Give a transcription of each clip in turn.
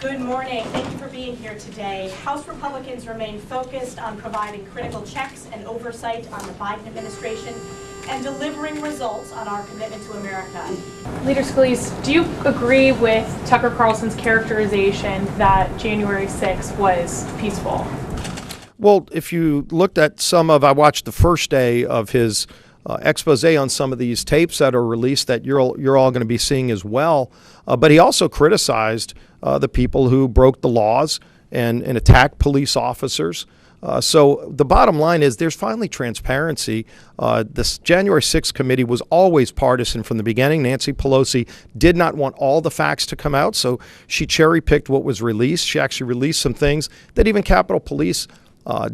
Good morning. Thank you for being here today. House Republicans remain focused on providing critical checks and oversight on the Biden administration and delivering results on our commitment to America. Leader Scalise, do you agree with Tucker Carlson's characterization that January 6th was peaceful? Well, if you looked at I watched the first day of his expose on some of these tapes that are released that you're all going to be seeing as well. But he also criticized the people who broke the laws and attacked police officers. So the bottom line is there's finally transparency. This January 6th committee was always partisan from the beginning. Nancy Pelosi did not want all the facts to come out, so she cherry-picked what was released. She actually released some things that even Capitol Police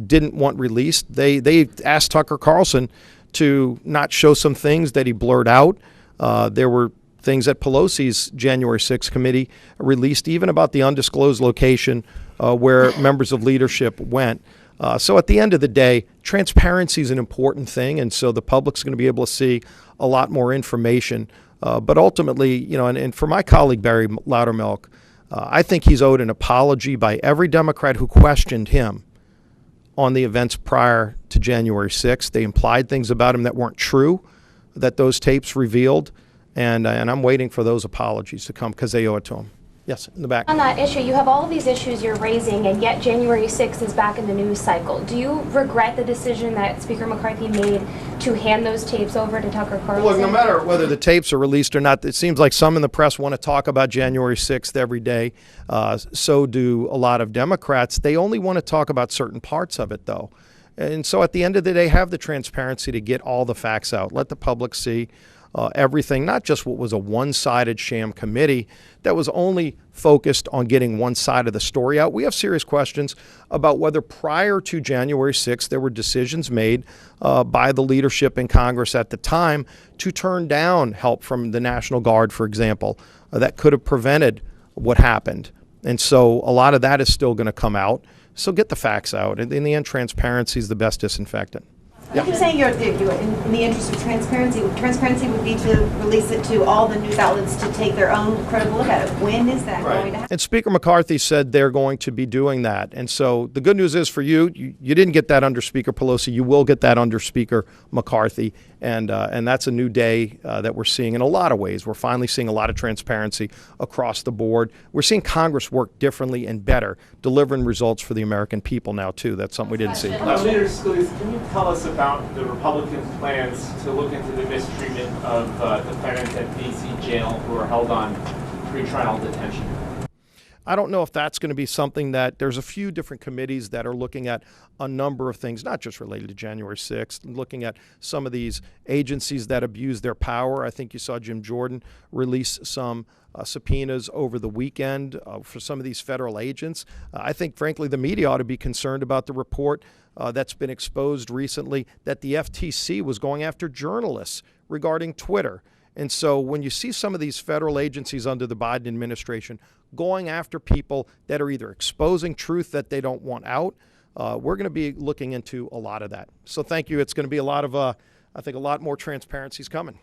didn't want released. They asked Tucker Carlson to not show some things that he blurred out. There were things that Pelosi's January 6th committee released, even about the undisclosed location where members of leadership went. So at the end of the day, transparency is an important thing, and so the public's going to be able to see a lot more information. But ultimately, and for my colleague Barry Loudermilk, I think he's owed an apology by every Democrat who questioned him on the events prior to January 6th. They implied things about him that weren't true, that those tapes revealed, and I'm waiting for those apologies to come because they owe it to him. Yes, in the back. On that issue, you have all of these issues you're raising, and yet January 6th is back in the news cycle. Do you regret the decision that Speaker McCarthy made to hand those tapes over to Tucker Carlson? Well, look, no matter whether the tapes are released or not, it seems like some in the press want to talk about January 6th every day. So do a lot of Democrats. They only want to talk about certain parts of it, though. And so at the end of the day, have the transparency to get all the facts out. Let the public see everything, not just what was a one-sided sham committee that was only focused on getting one side of the story out. We have serious questions about whether prior to January 6th there were decisions made by the leadership in Congress at the time to turn down help from the National Guard, for example, that could have prevented what happened. And so a lot of that is still going to come out. So get the facts out. And in the end, transparency is the best disinfectant. Yeah. You're saying you're in the interest of transparency. Transparency would be to release it to all the news outlets to take their own critical look at it. When is that going to happen? And Speaker McCarthy said they're going to be doing that. And so the good news is for you didn't get that under Speaker Pelosi. You will get that under Speaker McCarthy. And that's a new day that we're seeing in a lot of ways. We're finally seeing a lot of transparency across the board. We're seeing Congress work differently and better, delivering results for the American people now, too. That's something we didn't see. Leader Scalise, can you tell us about the Republicans' plans to look into the mistreatment of defendants at D.C. jail who are held on pretrial detention? I don't know if that's going to be something that there's a few different committees that are looking at a number of things, not just related to January 6th, looking at some of these agencies that abuse their power. I think you saw Jim Jordan release some subpoenas over the weekend for some of these federal agents. I think, frankly, the media ought to be concerned about the report that's been exposed recently that the FTC was going after journalists regarding Twitter. And so when you see some of these federal agencies under the Biden administration going after people that are either exposing truth that they don't want out, we're going to be looking into a lot of that. So thank you. It's going to be a lot of, I think a lot more transparency is coming.